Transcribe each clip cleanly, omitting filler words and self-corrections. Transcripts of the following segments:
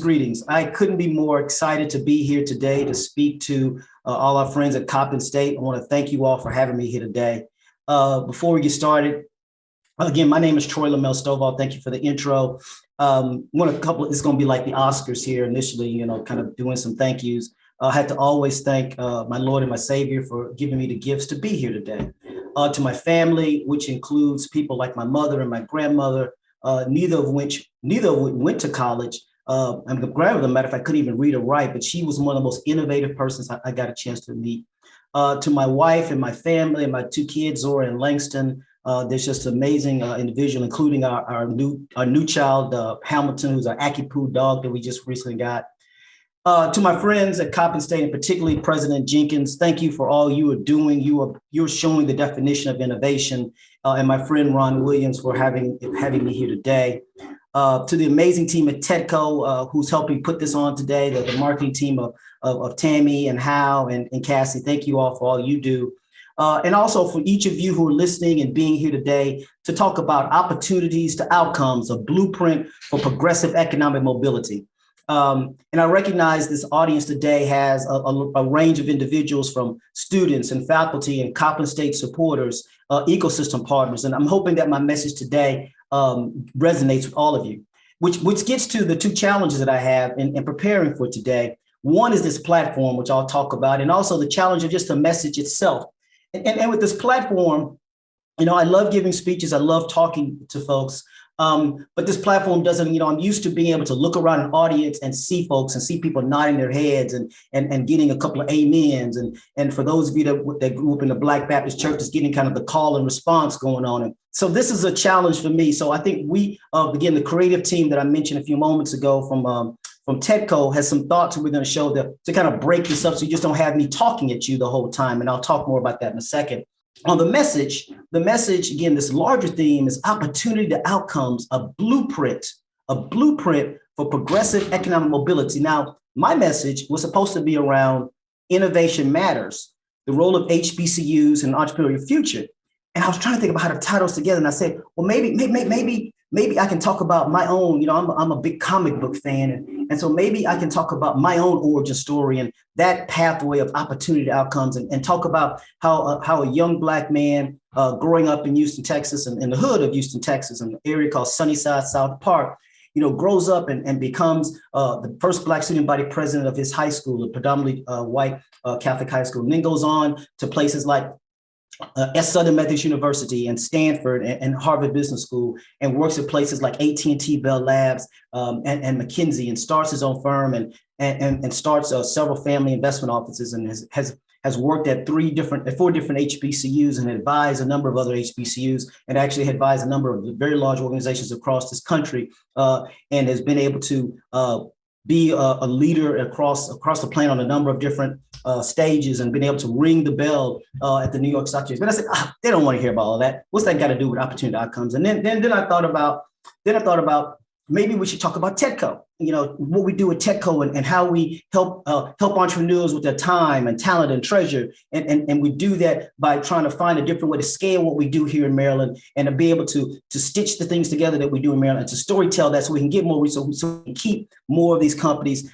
Greetings. I couldn't be more excited to be here today to speak to all our friends at Coppin State. I want to thank you all for having me here today. Before we get started, again, my name is Troy Lamel Stovall. Thank you for the intro. It's going to be like the Oscars here initially, kind of doing some thank yous. I had to always thank my Lord and my Savior for giving me the gifts to be here today. To my family, which includes people like my mother and my grandmother, neither of which went to college. And the grandmother, matter of fact, couldn't even read or write, but she was one of the most innovative persons I got a chance to meet. To my wife and my family and my two kids, Zora and Langston, there's just amazing individual, including our new child, Hamilton, who's our Aki-Poo dog that we just recently got. To my friends at Coppin State, and particularly President Jenkins, thank you for all you are doing. You're showing the definition of innovation, and my friend Ron Williams for having me here today. To the amazing team at TEDCO, who's helping put this on today, the marketing team of Tammy and Hal and Cassie, thank you all for all you do. And also for each of you who are listening and being here today to talk about opportunities to outcomes, a blueprint for progressive economic mobility. And I recognize this audience today has a range of individuals from students and faculty and Coppin State supporters, ecosystem partners. And I'm hoping that my message today resonates with all of you, which gets to the two challenges that I have in preparing for today. One is this platform, which I'll talk about, and also the challenge of just the message itself. And with this platform, I love giving speeches. I love talking to folks. But this platform doesn't, I'm used to being able to look around an audience and see folks and see people nodding their heads and getting a couple of amens. And for those of you that grew up in the Black Baptist church, is getting kind of the call and response going on. And so this is a challenge for me. So I think we, again, the creative team that I mentioned a few moments ago from TEDCO has some thoughts we're going to show to kind of break this up so you just don't have me talking at you the whole time. And I'll talk more about that in a second. On the message, again, this larger theme is opportunity to outcomes, a blueprint for progressive economic mobility. Now, my message was supposed to be around innovation matters, the role of HBCUs in the entrepreneurial future. And I was trying to think about how to tie those together. And I said, well, maybe I can talk about my own, I'm a big comic book fan. And so maybe I can talk about my own origin story and that pathway of opportunity outcomes and talk about how a young Black man growing up in Houston, Texas, and in the hood of Houston, Texas, in an area called Sunnyside South Park, grows up and becomes the first Black student body president of his high school, a predominantly white Catholic high school, and then goes on to places like at Southern Methodist University and Stanford and Harvard Business School, and works at places like AT&T Bell Labs and McKinsey, and starts his own firm and starts several family investment offices, and has worked at four different HBCUs and advised a number of other HBCUs, and actually advised a number of very large organizations across this country, and has been able to be a leader across the planet on a number of different stages, and been able to ring the bell at the New York Stock Exchange. But I said, they don't want to hear about all that. What's that got to do with opportunity outcomes? And then I thought about maybe we should talk about TEDCO. What we do at TEDCO and how we help entrepreneurs with their time and talent and treasure. And we do that by trying to find a different way to scale what we do here in Maryland, and to be able to stitch the things together that we do in Maryland, and to storytell that so we can get more resources, so we can keep more of these companies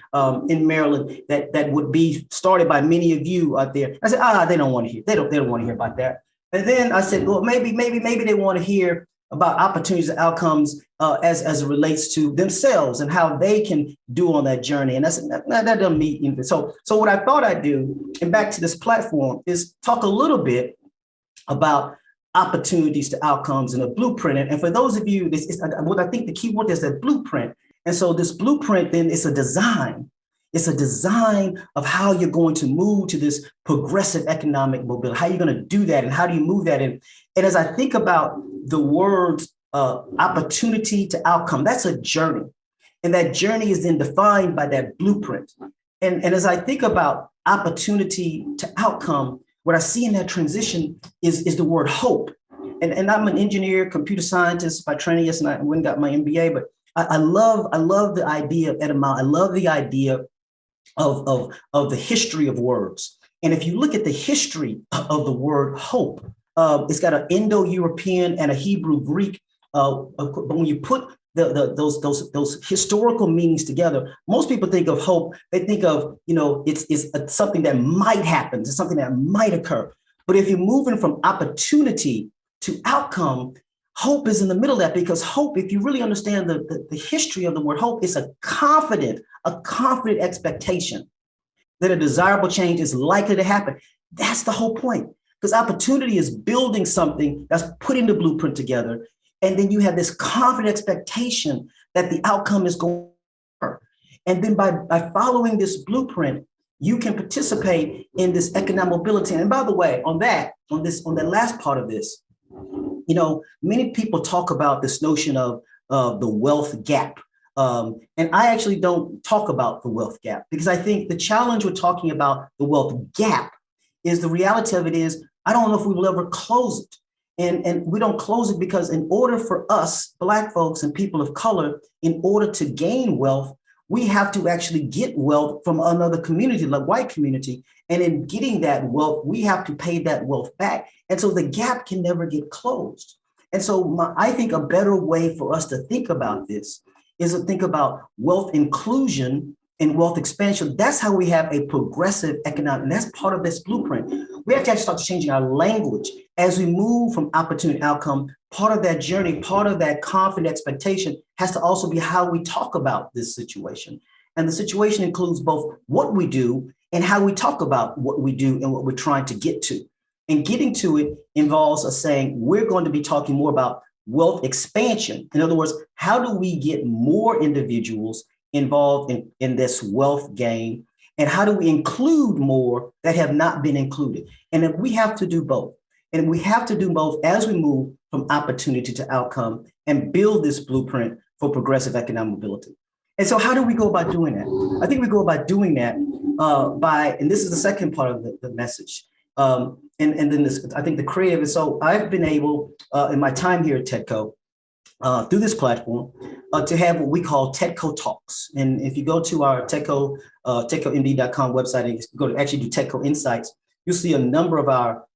in Maryland that would be started by many of you out there. I said, they don't want to hear. They don't want to hear about that. And then I said, well, maybe they want to hear about opportunities and outcomes as it relates to themselves and how they can do on that journey. And that doesn't mean anything. So what I thought I'd do, and back to this platform, is talk a little bit about opportunities to outcomes and a blueprint. And for those of you, what I think the key word is that blueprint. And so this blueprint then is a design. It's a design of how you're going to move to this progressive economic mobility, how you're going to do that, and how do you move that in. And as I think about the words opportunity to outcome, that's a journey. And that journey is then defined by that blueprint. And as I think about opportunity to outcome, what I see in that transition is the word hope. And I'm an engineer, computer scientist by training. Yes, and I went and got my MBA, but I love the idea of etymology. I love the idea of the history of words. And if you look at the history of the word hope, it's got an Indo-European and a Hebrew Greek. But when you put those historical meanings together, most people think of hope. They think of, it's something that might happen. It's something that might occur. But if you're moving from opportunity to outcome, hope is in the middle of that, because hope, if you really understand the history of the word hope, it's a confident expectation that a desirable change is likely to happen. That's the whole point, because opportunity is building something that's putting the blueprint together. And then you have this confident expectation that the outcome is going to occur. And then by following this blueprint, you can participate in this economic mobility. And by the way, on that last part of this, many people talk about this notion of the wealth gap. And I actually don't talk about the wealth gap, because I think the challenge with talking about the wealth gap is the reality of it is, I don't know if we will ever close it. And we don't close it because in order for us, Black folks and people of color, in order to gain wealth, we have to actually get wealth from another community, like white community. And in getting that wealth, we have to pay that wealth back. And so the gap can never get closed. And so I think a better way for us to think about this is to think about wealth inclusion and wealth expansion. That's how we have a progressive economic, and that's part of this blueprint. We have to actually start changing our language as we move from opportunity to outcome. Part of that journey, part of that confident expectation has to also be how we talk about this situation. And the situation includes both what we do and how we talk about what we do and what we're trying to get to. And getting to it involves us saying, we're going to be talking more about wealth expansion. In other words, how do we get more individuals involved in this wealth gain? And how do we include more that have not been included? And then we have to do both. And we have to do both as we move from opportunity to outcome and build this blueprint for progressive economic mobility. And so how do we go about doing that? I think we go about doing that by, and this is the second part of the message. And then this, I think the creative is, so I've been able in my time here at TEDCO, through this platform, to have what we call TEDCO Talks. And if you go to our TEDCOMD.com website and go to actually do TEDCO Insights, you'll see a number of our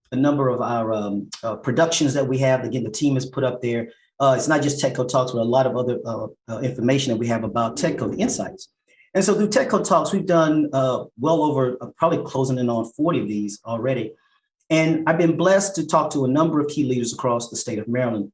productions that we have. Again, the team has put up there. It's not just TEDCO Talks, but a lot of other information that we have about TEDCO, the insights. And so through TEDCO Talks, we've done well over, probably closing in on 40 of these already. And I've been blessed to talk to a number of key leaders across the state of Maryland.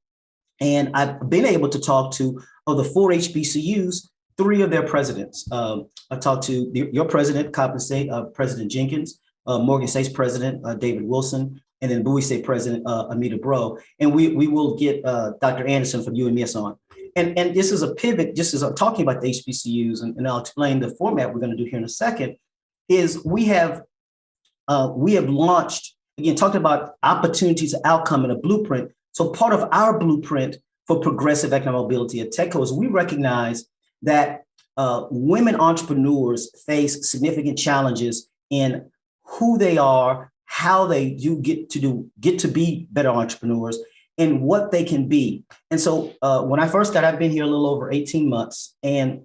And I've been able to talk to, of the 4 HBCUs, 3 of their presidents. I talked to your president, Coppin State, President Jenkins, Morgan State's president, David Wilson, and then Bowie State president, Amita Bro. And we will get Dr. Anderson from UMS on. And this is a pivot, just as I'm talking about the HBCUs, and I'll explain the format we're going to do here in a second, is we have launched, again, talking about opportunities to outcome in a blueprint. So part of our blueprint for progressive economic mobility at TEDCO is we recognize that women entrepreneurs face significant challenges in who they are, how they get to be better entrepreneurs, and what they can be. And so when I first got, I've been here a little over 18 months, and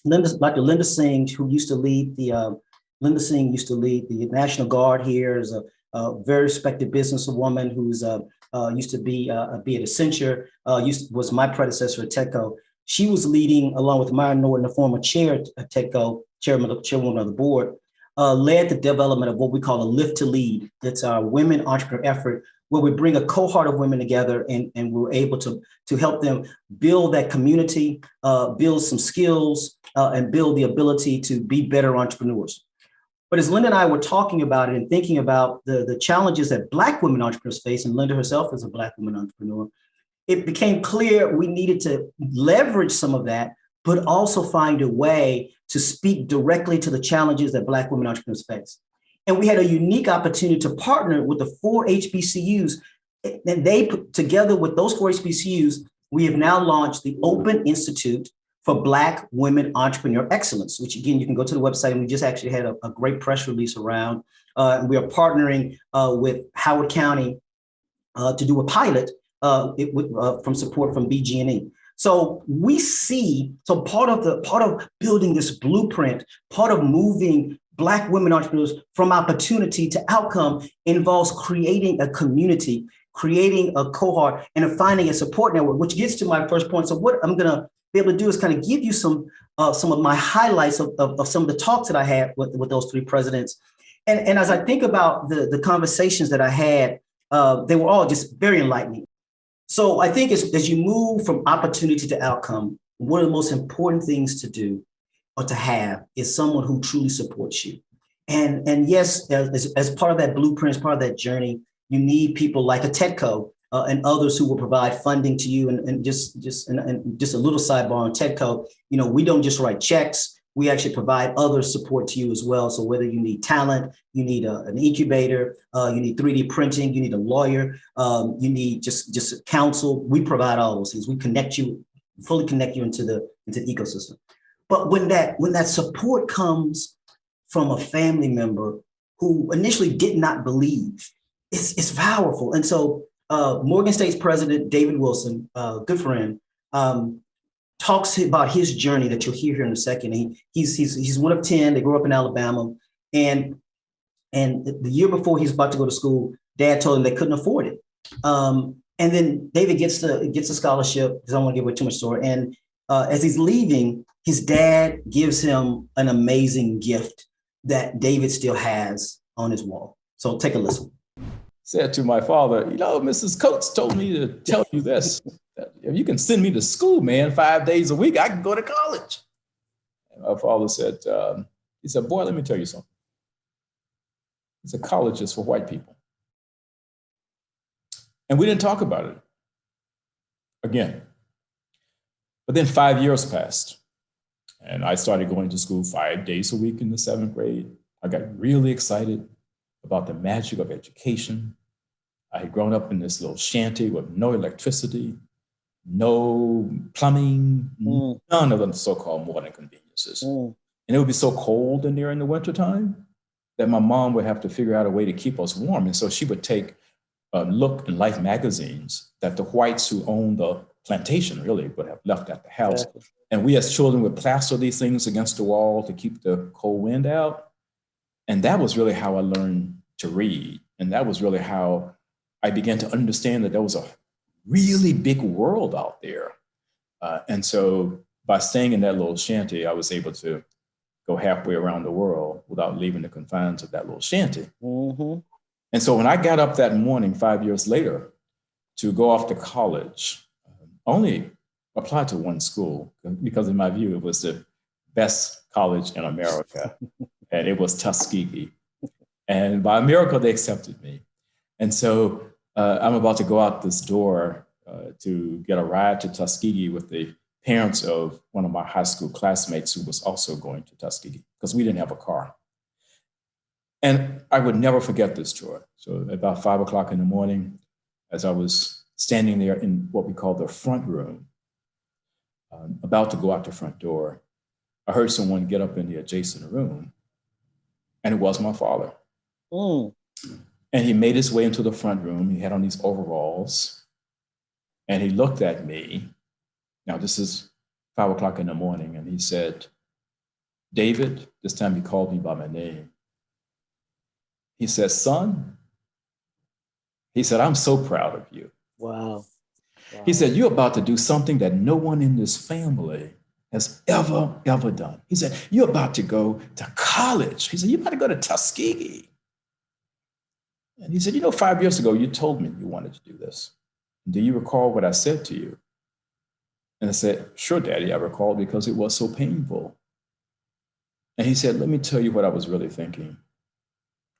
Dr. Linda Singh, who used to lead the National Guard here, is a very respected businesswoman who's used to be at Accenture, was my predecessor at TEDCO. She was leading, along with Myron Norton, the former chair at TEDCO, chairwoman of the board, led the development of what we call a Lift to Lead. It's our women entrepreneur effort, where we bring a cohort of women together and we're able to help them build that community, build some skills, and build the ability to be better entrepreneurs. But as Linda and I were talking about it and thinking about the challenges that Black women entrepreneurs face, and Linda herself is a Black woman entrepreneur, it became clear we needed to leverage some of that, but also find a way to speak directly to the challenges that Black women entrepreneurs face. And we had a unique opportunity to partner with the 4 HBCUs. And they put together with those 4 HBCUs, we have now launched the Open Institute for Black Women Entrepreneur Excellence, which again, you can go to the website, and we just actually had a great press release around. We are partnering with Howard County to do a pilot from support from BG&E. So we see, part of building this blueprint, part of moving Black women entrepreneurs from opportunity to outcome involves creating a community, creating a cohort, and finding a support network, which gets to my first point. So what I'm going to be able to do is kind of give you some of my highlights of some of the talks that I had with those three presidents. And as I think about the conversations that I had, they were all just very enlightening. So I think as you move from opportunity to outcome, one of the most important things to do or to have is someone who truly supports you. And yes, as part of that blueprint, as part of that journey, you need people like a TEDCO and others who will provide funding to you. And just a little sidebar on TEDCO, we don't just write checks. We actually provide other support to you as well. So whether you need talent, you need an incubator, you need 3D printing, you need a lawyer, you need just counsel, we provide all those things. We fully connect you into the ecosystem. But when that support comes from a family member who initially did not believe, it's powerful. And so Morgan State's president, David Wilson, good friend, talks about his journey that you'll hear here in a second. He's one of 10. They grew up in Alabama. And the year before he's about to go to school, dad told him they couldn't afford it. And then David gets a scholarship, because I don't want to give away too much story. And as he's leaving, his dad gives him an amazing gift that David still has on his wall. So take a listen. Said to my father, Mrs. Coates told me to tell you this. If you can send me to school, man, 5 days a week, I can go to college. And my father said, he said, boy, let me tell you something. He said, college is for white people. And we didn't talk about it again. But then 5 years passed, and I started going to school 5 days a week in the 7th grade. I got really excited about the magic of education. I had grown up in this little shanty with no electricity, no plumbing, none of the so-called modern conveniences. And it would be so cold in there in the wintertime that my mom would have to figure out a way to keep us warm. And so she would take a look in Life magazines that the whites who owned the plantation really would have left at the house. Exactly. And we as children would plaster these things against the wall to keep the cold wind out. And that was really how I learned to read. And that was really how I began to understand that there was a really big world out there. And so by staying in that little shanty, I was able to go halfway around the world without leaving the confines of that little shanty. Mm-hmm. And so when I got up that morning 5 years later to go off to college, only applied to one school because in my view, it was the best college in America. And it was Tuskegee. And by miracle, they accepted me. And so I'm about to go out this door to get a ride to Tuskegee with the parents of one of my high school classmates who was also going to Tuskegee because we didn't have a car. And I would never forget this tour. So about 5 o'clock in the morning, as I was standing there in what we call the front room, about to go out the front door, I heard someone get up in the adjacent room, and it was my father. And he made his way into the front room. He had on these overalls, and he looked at me. Now, this is 5 o'clock in the morning, and he said, David, this time he called me by my name. He said, son, he said, I'm so proud of you. Wow. He said, you're about to do something that no one in this family has ever done. He said, you're about to go to college. He said, you're about to go to Tuskegee. And he said, 5 years ago, you told me you wanted to do this. Do you recall what I said to you? And I said, sure, Daddy, I recall because it was so painful. And he said, let me tell you what I was really thinking.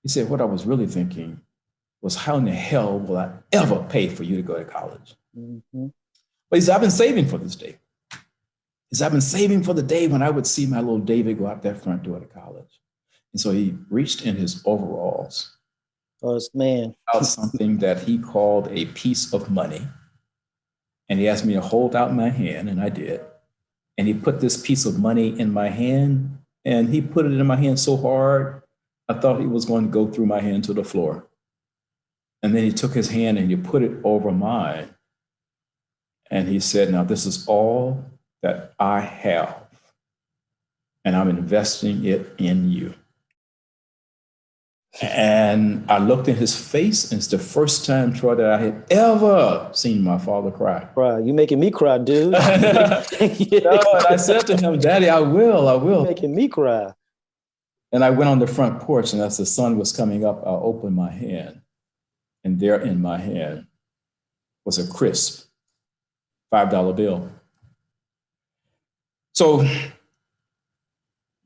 He said, what I was really thinking was how in the hell will I ever pay for you to go to college? Mm-hmm. But he said, I've been saving for this day. He said, I've been saving for the day when I would see my little David go out that front door to college. And so he reached in his overalls out something that he called a piece of money. And he asked me to hold out my hand, and I did. And he put this piece of money in my hand, and he put it in my hand so hard, I thought he was going to go through my hand to the floor. And then he took his hand and he put it over mine. And he said, now this is all that I have, and I'm investing it in you. And I looked in his face, and it's the first time, Troy, that I had ever seen my father cry. Cry. You making me cry, dude. No, and I said to him, Daddy, I will. You're making me cry. And I went on the front porch, and as the sun was coming up, I opened my hand, and there in my hand was a crisp $5 bill. So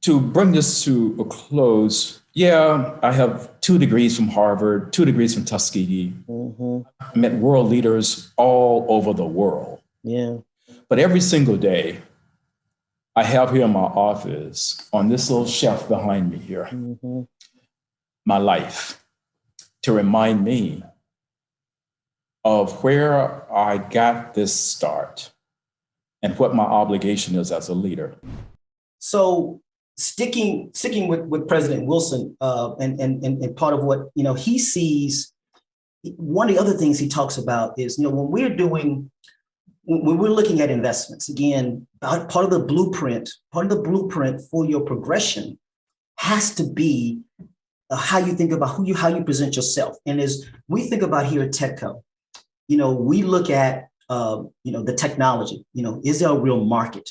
to bring this to a close, yeah, I have 2 degrees from Harvard, 2 degrees from Tuskegee. I met world leaders all over the world. Yeah. But every single day, I have here in my office, on this little shelf behind me here, my life, to remind me of where I got this start and what my obligation is as a leader. So sticking with President Wilson, and part of what he sees, one of the other things he talks about is when we're looking at investments, again, part of the blueprint for your progression has to be how you think about how you present yourself. And as we think about here at TEDCO, we look at the technology. Is there a real market?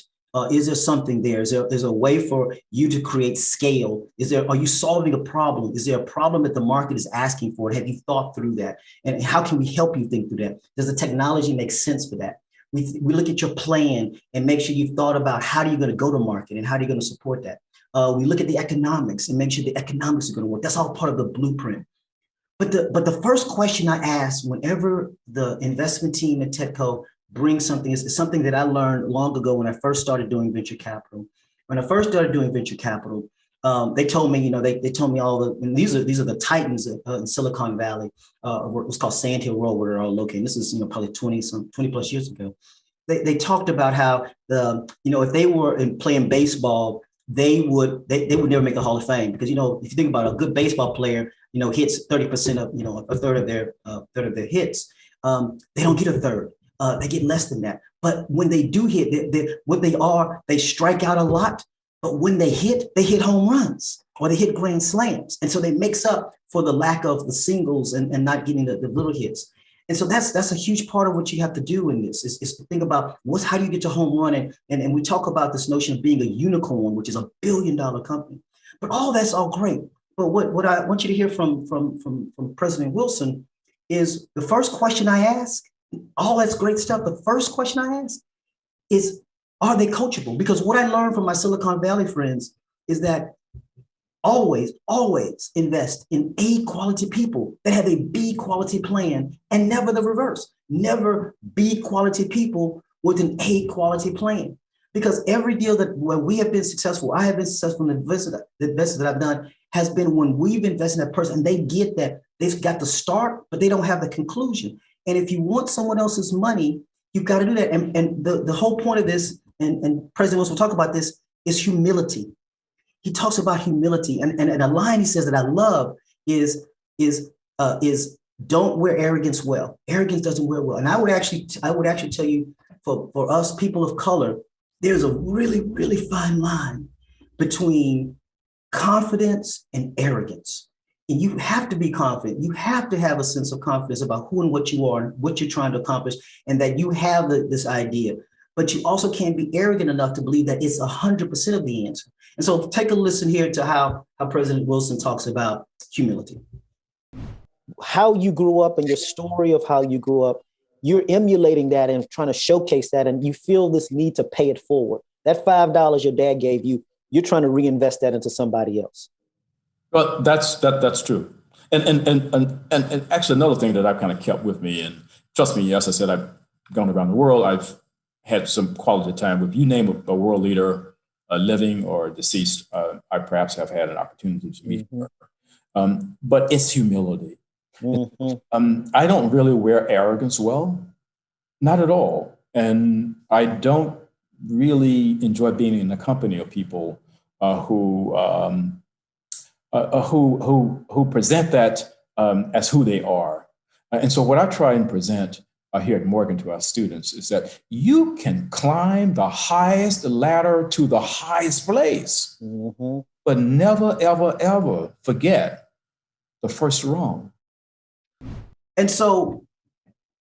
Is there something there? Is there a way for you to create scale? Are you solving a problem? Is there a problem that the market is asking for? Have you thought through that? And how can we help you think through that? Does the technology make sense for that? We look at your plan and make sure you've thought about how are you going to go to market and how are you going to support that? We look at the economics and make sure the economics are going to work. That's all part of the blueprint. But the first question I ask whenever the investment team at TEDCO brings something is something that I learned long ago when I first started doing venture capital. When I first started doing venture capital, they told me, they told me and these are the titans in Silicon Valley. It was called Sand Hill Road, where they're all located. This is probably 20 plus years ago. They talked about how if they were playing baseball, they would never make the Hall of Fame because if you think about a good baseball player, hits 30% of a third of their hits. They don't get a third. They get less than that. But when they do hit, they strike out a lot. But when they hit home runs or they hit grand slams. And so they makes up for the lack of the singles and not getting the little hits. And so that's a huge part of what you have to do in this is to think about how do you get to home run? And we talk about this notion of being a unicorn, which is $1 billion company. But that's all great. But what I want you to hear from President Wilson is the first question I ask, all that's great stuff. The first question I ask is, are they coachable? Because what I learned from my Silicon Valley friends is that always invest in A quality people that have a B quality plan and never the reverse. Never B quality people with an A quality plan. Because every deal where we have been successful, I have been successful in the investment that I've done has been when we've invested in that person and they get that they've got the start, but they don't have the conclusion. And if you want someone else's money, you've got to do that. And the whole point of this, and President Wilson will talk about this, is humility. He talks about humility. And a line he says that I love is don't wear arrogance well. Arrogance doesn't wear well. And I would actually tell you for us people of color, there's a really, really fine line between confidence and arrogance. And you have to be confident. You have to have a sense of confidence about who and what you are, and what you're trying to accomplish, and that you have this idea. But you also can't be arrogant enough to believe that it's 100% of the answer. And so take a listen here to how President Wilson talks about humility. How you grew up and your story of how you grew up, you're emulating that and trying to showcase that, and you feel this need to pay it forward. That $5 your dad gave you, you're trying to reinvest that into somebody else. Well, that's true. And actually another thing that I've kind of kept with me, and trust me, as I said, I've gone around the world. I've had some quality time with, you name a world leader, living or deceased, I perhaps have had an opportunity to meet. But it's humility. I don't really wear arrogance well, not at all. And I don't really enjoy being in the company of people who present that as who they are. And so what I try and present here at Morgan to our students is that you can climb the highest ladder to the highest place, but never, ever, ever forget the first wrong. And so,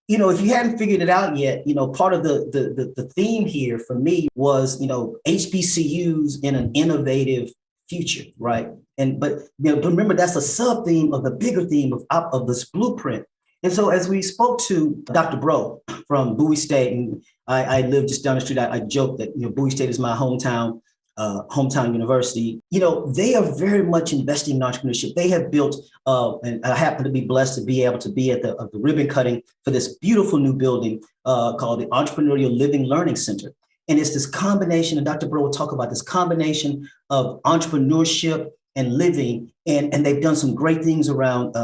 if you hadn't figured it out yet, part of the theme here for me was, HBCUs in an innovative future, right? But remember, that's a sub theme of the bigger theme of this blueprint. And so as we spoke to Dr. Bro from Bowie State, and I live just down the street, I joke that Bowie State is my hometown university. They are very much investing in entrepreneurship. They have built, and I happen to be blessed to be able to be at the ribbon cutting for this beautiful new building called the Entrepreneurial Living Learning Center. And it's this combination, and Dr. Bro will talk about this combination of entrepreneurship and living, and they've done some great things around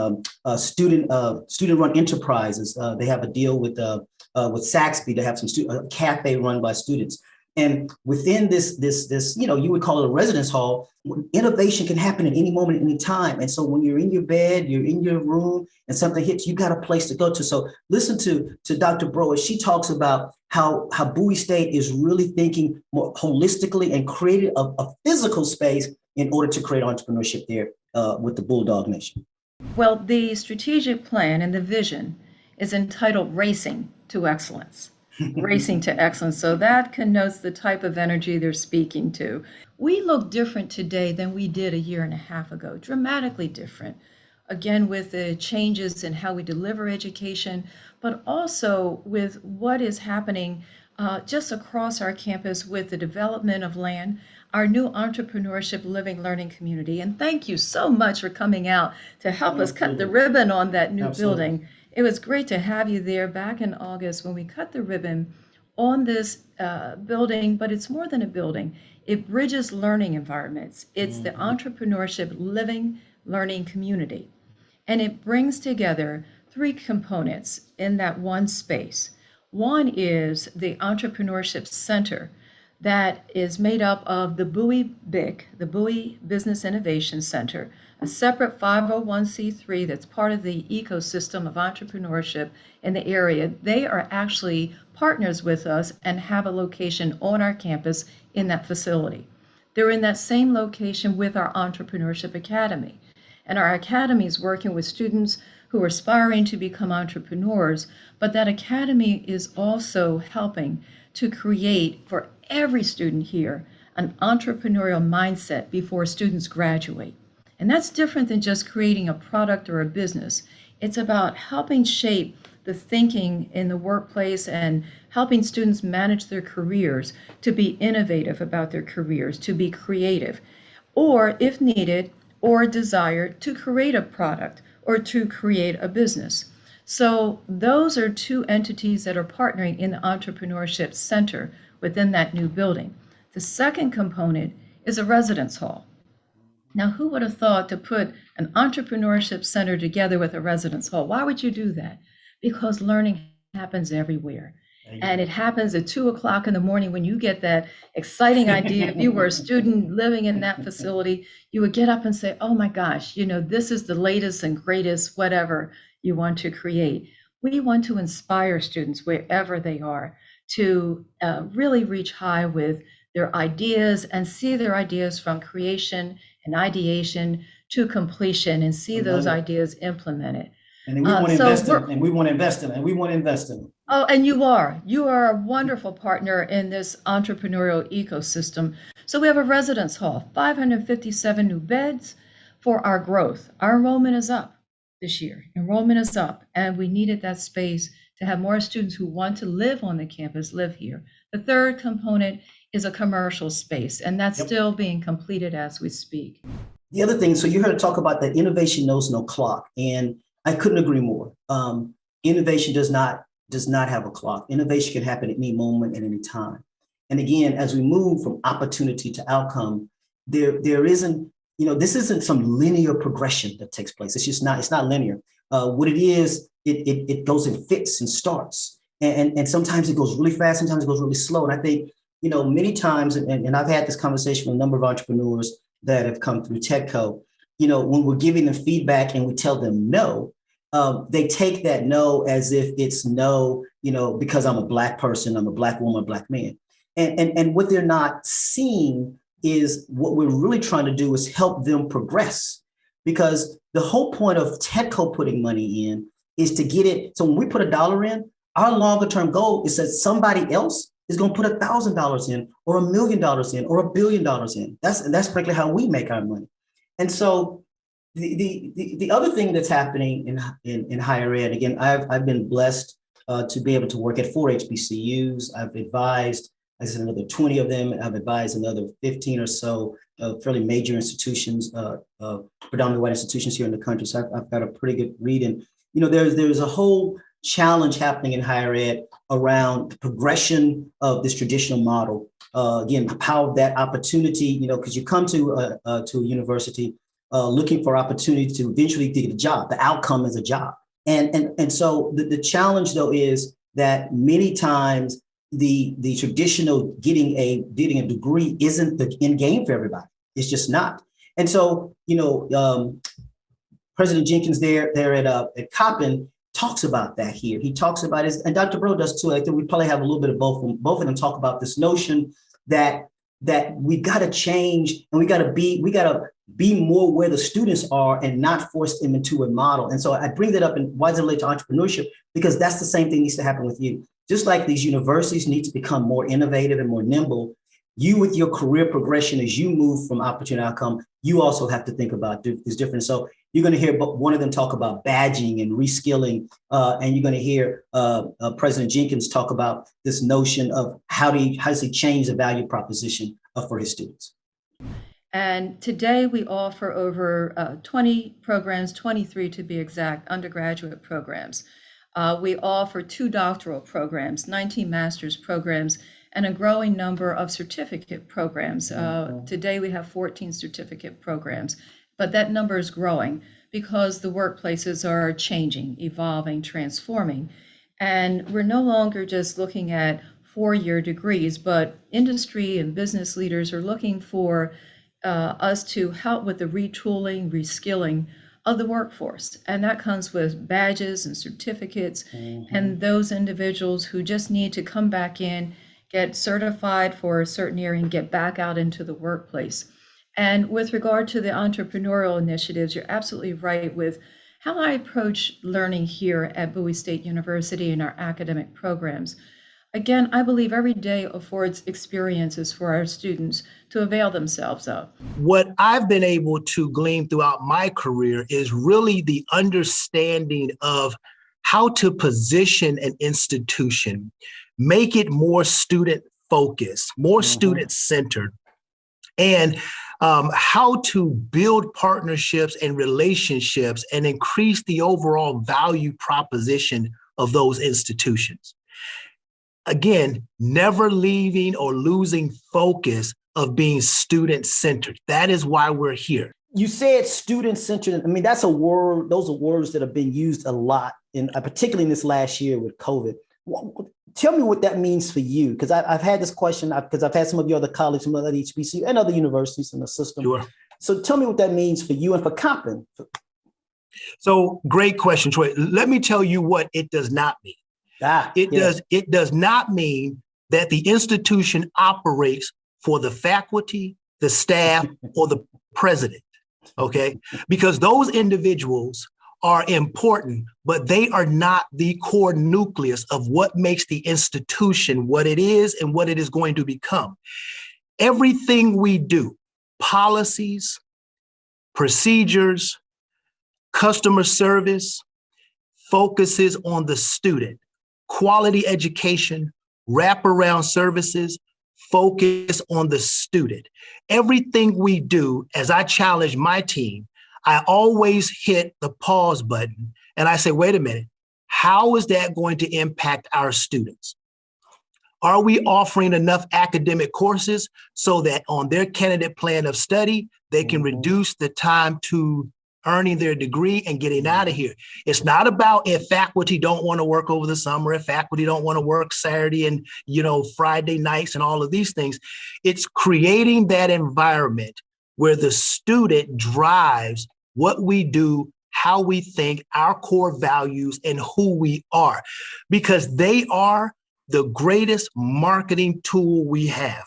student-run enterprises. They have a deal with Saxby to have a cafe run by students. And within this, you would call it a residence hall. Innovation can happen at any moment, at any time. And so when you're in your bed, you're in your room, and something hits, you got a place to go to. So listen to Dr. Bro as she talks about how Bowie State is really thinking more holistically and created a physical space in order to create entrepreneurship there with the Bulldog Nation. Well, the strategic plan and the vision is entitled Racing to Excellence. Racing to excellence. So that connotes the type of energy they're speaking to. We look different today than we did a year and a half ago, dramatically different. Again, with the changes in how we deliver education, but also with what is happening just across our campus with the development of land, our new entrepreneurship living learning community. And thank you so much for coming out to help us cut the ribbon on that new building. It was great to have you there back in August when we cut the ribbon on this building, but it's more than a building. It bridges learning environments. It's the entrepreneurship living learning community. And it brings together three components in that one space. One is the Entrepreneurship Center that is made up of the Bowie BIC, the Bowie Business Innovation Center, a separate 501c3 that's part of the ecosystem of entrepreneurship in the area. They are actually partners with us and have a location on our campus in that facility. They're in that same location with our Entrepreneurship Academy. And our academy is working with students who are aspiring to become entrepreneurs, but that academy is also helping to create for every student here an entrepreneurial mindset before students graduate. And that's different than just creating a product or a business. It's about helping shape the thinking in the workplace and helping students manage their careers, to be innovative about their careers, to be creative, or if needed or desired, to create a product or to create a business. So those are two entities that are partnering in the Entrepreneurship Center within that new building. The second component is a residence hall. Now, who would have thought to put an entrepreneurship center together with a residence hall? Why would you do that? Because learning happens everywhere. And it happens at 2:00 in the morning when you get that exciting idea. If you were a student living in that facility, you would get up and say, oh my gosh, this is the latest and greatest, whatever you want to create. We want to inspire students wherever they are to really reach high with their ideas and see their ideas from creation and ideation to completion and see those ideas implemented. And then we want to invest in them, and we want to invest in them, and we want to invest in them. Oh, and you are a wonderful partner in this entrepreneurial ecosystem. So we have a residence hall, 557 new beds for our growth. Our enrollment is up this year. Enrollment is up, and we needed that space to have more students who want to live on the campus live here. The third component is a commercial space, and that's still being completed as we speak. The other thing, so you heard talk about that innovation knows no clock, and I couldn't agree more. Innovation does not have a clock. Innovation can happen at any moment, at any time. And again, as we move from opportunity to outcome, there isn't, this isn't some linear progression that takes place. It's not linear. What it is, it goes in fits and starts. And sometimes it goes really fast, sometimes it goes really slow. And I think, many times, and I've had this conversation with a number of entrepreneurs that have come through TEDCO, when we're giving them feedback and we tell them no, they take that no as if it's no, because I'm a Black person, I'm a Black woman, a Black man. And what they're not seeing is what we're really trying to do is help them progress. because the whole point of TEDCO putting money in is to get it. So when we put $1 in, our longer term goal is that somebody else is going to put $1,000 in, or $1 million in, or $1 billion in. That's frankly how we make our money. And so the other thing that's happening in higher ed, again, I've been blessed to be able to work at 4 HBCUs. I've advised, I said, another 20 of them. I've advised another 15 or so fairly major institutions, predominantly white institutions here in the country. So I've got a pretty good read. And, there's a whole challenge happening in higher ed around the progression of this traditional model. Again, how that opportunity, because you come to a university looking for opportunity to eventually get a job. The outcome is a job. And so the challenge, though, is that many times the traditional getting a degree isn't the end game for everybody. It's just not. And so, President Jenkins there at Coppin talks about that here. He talks about it, and Dr. Bro does too. I think we probably have a little bit of both. Both of them talk about this notion that we got to change, and we got to be more where the students are and not force them into a model. And so I bring that up in why does it relate to entrepreneurship? Because that's the same thing needs to happen with you. Just like these universities need to become more innovative and more nimble, you with your career progression as you move from opportunity to outcome, you also have to think about this difference. So you're going to hear one of them talk about badging and reskilling, and you're going to hear President Jenkins talk about this notion of how does he change the value proposition for his students. And today we offer over 20 programs, 23 to be exact, undergraduate programs. We offer 2 doctoral programs, 19 master's programs, and a growing number of certificate programs. Today we have 14 certificate programs, but that number is growing because the workplaces are changing, evolving, transforming. And we're no longer just looking at 4-year degrees, but industry and business leaders are looking for us to help with the retooling, reskilling of the workforce. And that comes with badges and certificates, and those individuals who just need to come back in, get certified for a certain area, and get back out into the workplace. And with regard to the entrepreneurial initiatives, you're absolutely right with how I approach learning here at Bowie State University in our academic programs. Again, I believe every day affords experiences for our students to avail themselves of. What I've been able to glean throughout my career is really the understanding of how to position an institution, make it more student focused, more student centered, and how to build partnerships and relationships and increase the overall value proposition of those institutions. Again, never leaving or losing focus of being student-centered. That is why we're here. You said student-centered. I mean, that's a word. Those are words that have been used a lot, particularly in this last year with COVID. Tell me what that means for you, because I've had this question, because I've had some of your other colleagues from other HBCU and other universities in the system. Sure. So tell me what that means for you and for Coppin. So great question, Troy. Let me tell you what it does not mean. It does not mean that the institution operates for the faculty, the staff, or the president, okay? Because those individuals are important, but they are not the core nucleus of what makes the institution what it is and what it is going to become. Everything we do, policies, procedures, customer service, focuses on the student. Quality education, wraparound services, focus on the student. Everything we do, as I challenge my team, I always hit the pause button and I say, wait a minute, how is that going to impact our students? Are we offering enough academic courses so that on their candidate plan of study, they can reduce the time to earning their degree and getting out of here? It's not about if faculty don't want to work over the summer, if faculty don't want to work Saturday and, Friday nights and all of these things. It's creating that environment where the student drives what we do, how we think, our core values, and who we are, because they are the greatest marketing tool we have.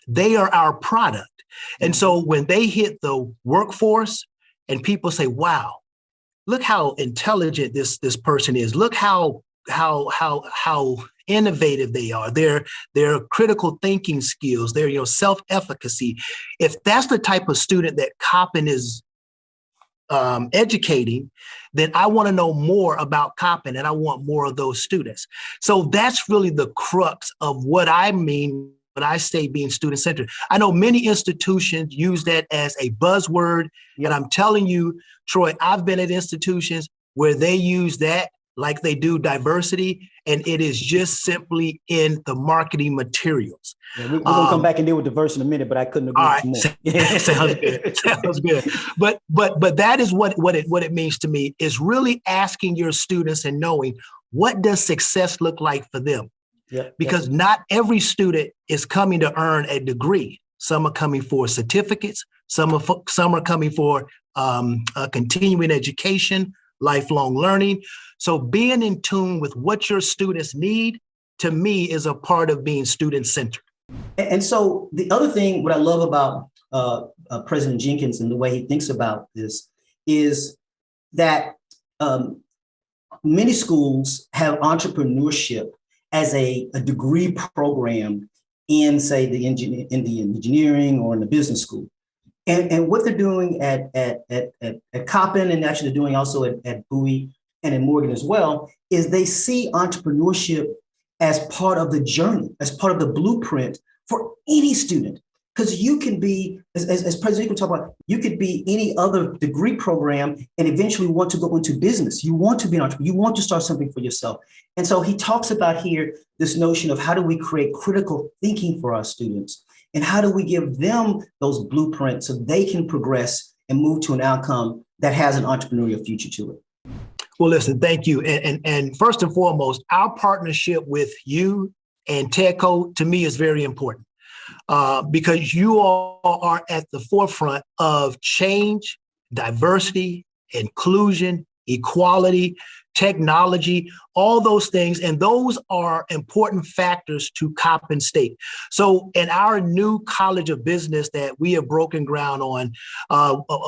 They are our product. And so when they hit the workforce and people say, wow, look how intelligent this person is. Look how innovative they are. Their critical thinking skills, their self-efficacy. If that's the type of student that Coppin is educating, then I want to know more about Coppin, and I want more of those students. So that's really the crux of what I mean when I say being student-centered. I know many institutions use that as a buzzword, and I'm telling you, Troy, I've been at institutions where they use that like they do diversity, and it is just simply in the marketing materials. Yeah, we're going to come back and deal with diversity in a minute, but I couldn't agree more. Sounds good. Sounds good. But that is what it means to me, is really asking your students and knowing, what does success look like for them? Because not every student is coming to earn a degree. Some are coming for certificates. Some are coming for continuing education, lifelong learning. So being in tune with what your students need, to me, is a part of being student-centered. And so the other thing, what I love about President Jenkins and the way he thinks about this is that many schools have entrepreneurship as a degree program in, say, the engineering or in the business school. And what they're doing at Coppin, and actually they're doing also at Bowie and in Morgan as well, is they see entrepreneurship as part of the journey, as part of the blueprint for any student. Because you can be, as President Jenkins talked about, you could be any other degree program and eventually want to go into business. You want to be an entrepreneur. You want to start something for yourself. And so he talks about here this notion of how do we create critical thinking for our students, and how do we give them those blueprints so they can progress and move to an outcome that has an entrepreneurial future to it. Well, listen, thank you. And first and foremost, our partnership with you and TEDCO, to me, is very important. Because you all are at the forefront of change, diversity, inclusion, equality, technology, all those things. And those are important factors to Coppin State. So in our new College of Business that we have broken ground on,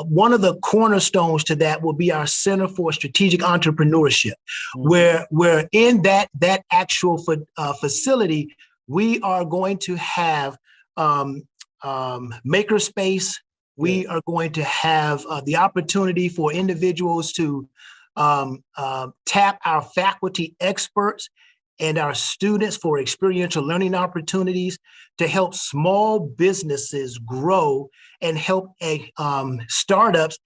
one of the cornerstones to that will be our Center for Strategic Entrepreneurship, where in that actual facility, we are going to have makerspace. We are going to have the opportunity for individuals to tap our faculty experts and our students for experiential learning opportunities to help small businesses grow and help startups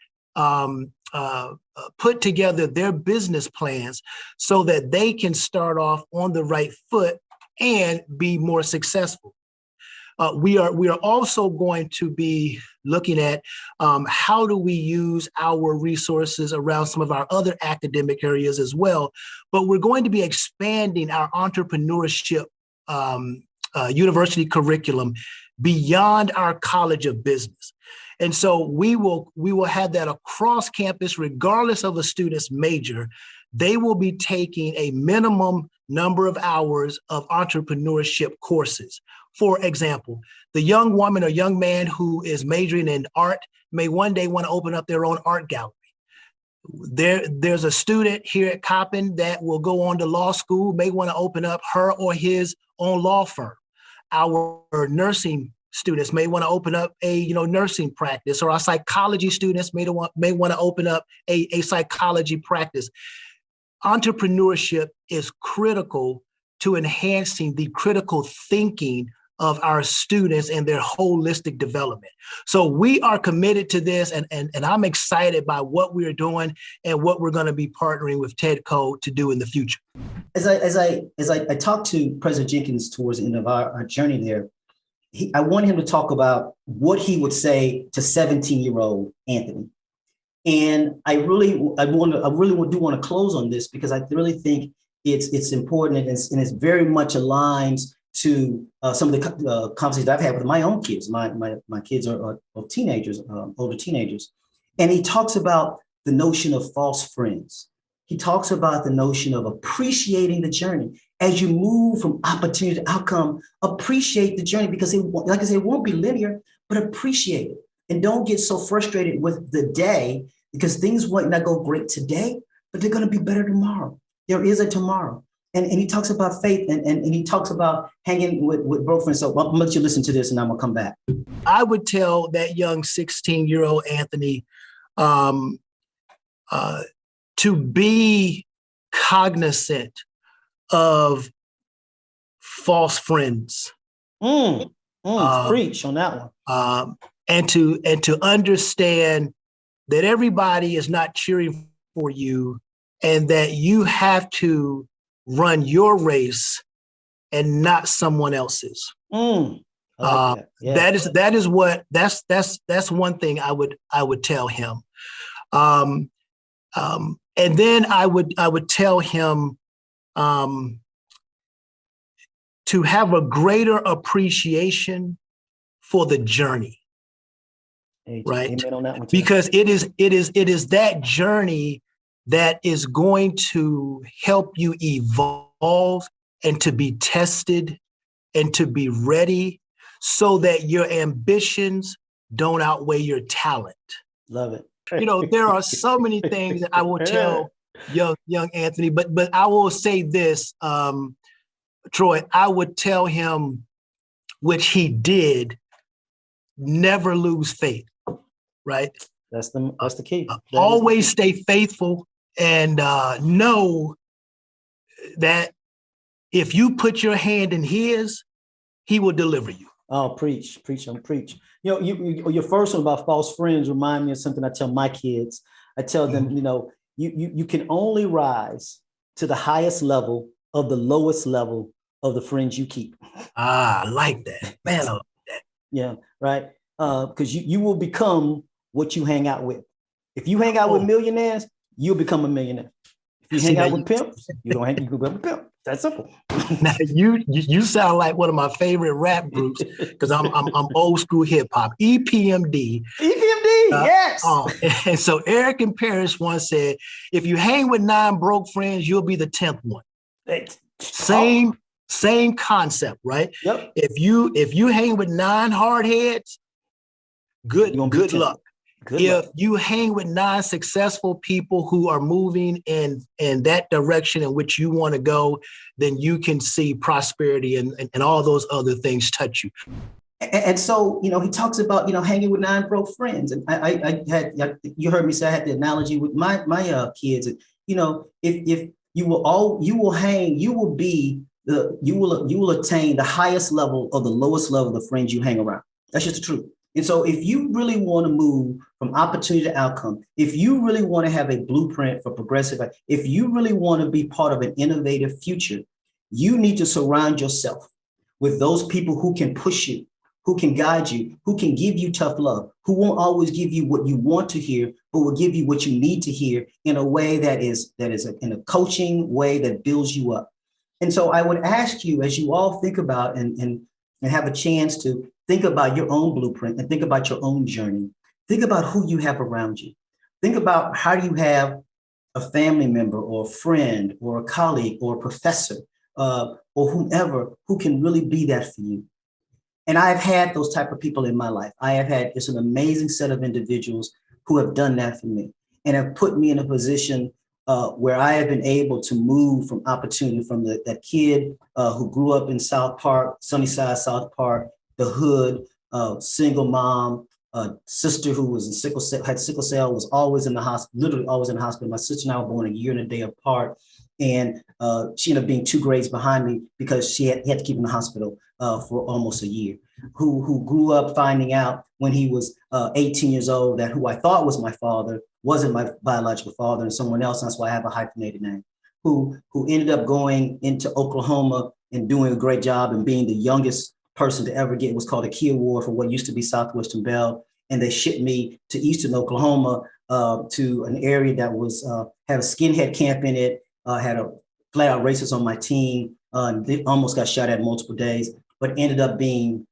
put together their business plans so that they can start off on the right foot and be more successful. We are also going to be looking at how do we use our resources around some of our other academic areas as well, but we're going to be expanding our entrepreneurship university curriculum beyond our College of Business. And so we will have that across campus, regardless of a student's major. They will be taking a minimum number of hours of entrepreneurship courses. For example, the young woman or young man who is majoring in art may one day want to open up their own art gallery. There's a student here at Coppin that will go on to law school, may want to open up her or his own law firm. Our nursing students may want to open up a nursing practice, or our psychology students may want to open up a psychology practice. Entrepreneurship is critical to enhancing the critical thinking of our students and their holistic development. So we are committed to this, and I'm excited by what we're doing and what we're going to be partnering with TEDCO to do in the future. As I talked to President Jenkins towards the end of our journey there, I want him to talk about what he would say to 17-year-old Anthony. And I really do want to close on this, because I really think it's important, and it's very much aligns to some of the conversations I've had with my own kids. My kids are teenagers, older teenagers. And he talks about the notion of false friends. He talks about the notion of appreciating the journey. As you move from opportunity to outcome, appreciate the journey, because like I said, it won't be linear, but appreciate it. And don't get so frustrated with the day because things might not go great today, but they're going to be better tomorrow. There is a tomorrow. And he talks about faith and he talks about hanging with broke friends. So I'll let you listen to this and I'm going to come back. I would tell that young 16-year-old Anthony to be cognizant of false friends. Preach on that one. And to understand that everybody is not cheering for you and that you have to run your race and not someone else's. Like that. Yeah. That's one thing I would tell him. And then I would tell him to have a greater appreciation for the journey. Right? Amen on that one too. Because it is that journey that is going to help you evolve and to be tested and to be ready so that your ambitions don't outweigh your talent. Love it. There are so many things that I will tell young Anthony, but I will say this, Troy, I would tell him, which he did, never lose faith, right? That's the key. Always stay faithful and know that if you put your hand in his, he will deliver you. Oh, preach. Your first one about false friends remind me of something I tell my kids. I tell them, you can only rise to the highest level of the lowest level of the friends you keep. I like that. Man, I love that. Yeah, right. Because you will become what you hang out with. If you hang out with millionaires, you'll become a millionaire. If you hang out with pimps, you become a pimp. That's simple. Now you sound like one of my favorite rap groups because I'm old school hip hop. EPMD. Yes. And so Eric and Parrish once said, if you hang with 9 broke friends, you'll be the 10th one. Same concept, right? Yep. If you hang with 9 hard heads, good luck. If you hang with 9 successful people who are moving in that direction in which you want to go, then you can see prosperity and all those other things touch you. And so, he talks about, hanging with 9 broke friends. And I had, you heard me say I had the analogy with my kids. And, if you will attain the highest level of the lowest level of the friends you hang around. That's just the truth. And so if you really want to move from opportunity to outcome, if you really want to have a blueprint for progressive, if you really want to be part of an innovative future, you need to surround yourself with those people who can push you, who can guide you, who can give you tough love, who won't always give you what you want to hear, but will give you what you need to hear in a way that is in a coaching way that builds you up. And so I would ask you, as you all think about and have a chance to think about your own blueprint and think about your own journey, think about who you have around you. Think about how do you have a family member or a friend or a colleague or a professor or whomever who can really be that for you. And I've had those type of people in my life. It's an amazing set of individuals who have done that for me and have put me in a position where I have been able to move from opportunity from that kid who grew up in South Park, Sunnyside, South Park, the hood, single mom, sister who was had sickle cell, was always in the hospital, literally always in the hospital. My sister and I were born a year and a day apart. And she ended up being 2 grades behind me because he had to keep in the hospital for almost a year, who grew up finding out when he was 18 years old that who I thought was my father wasn't my biological father and someone else. That's why I have a hyphenated name, who ended up going into Oklahoma and doing a great job and being the youngest person to ever get what's called a Key Award for what used to be Southwestern Bell. And they shipped me to Eastern Oklahoma to an area that was had a skinhead camp in it, had a flat out racist on my team. They almost got shot at multiple days, but ended up being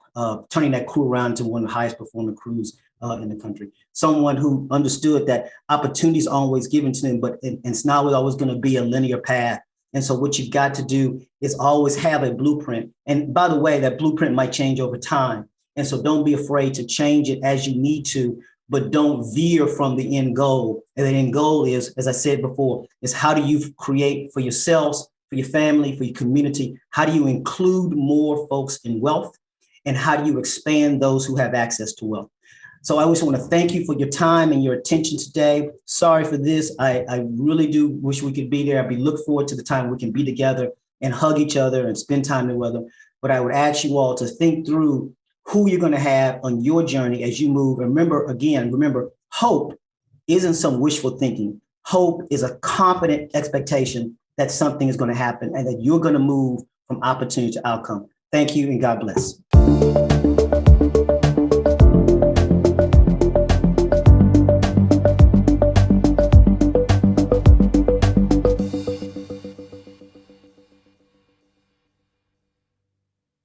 turning that crew around to one of the highest performing crews in the country. Someone who understood that opportunities are always given to them, but it's not always going to be a linear path. And so what you've got to do is always have a blueprint. And by the way, that blueprint might change over time. And so don't be afraid to change it as you need to but don't veer from the end goal. And the end goal is, as I said before, is how do you create for yourselves, for your family, for your community? How do you include more folks in wealth? And how do you expand those who have access to wealth? So I always want to thank you for your time and your attention today. Sorry for this. I really do wish we could be there. I look forward to the time we can be together and hug each other and spend time together. But I would ask you all to think through who you're going to have on your journey as you move. And remember, hope isn't some wishful thinking. Hope is a confident expectation that something is going to happen and that you're going to move from opportunity to outcome. Thank you and God bless.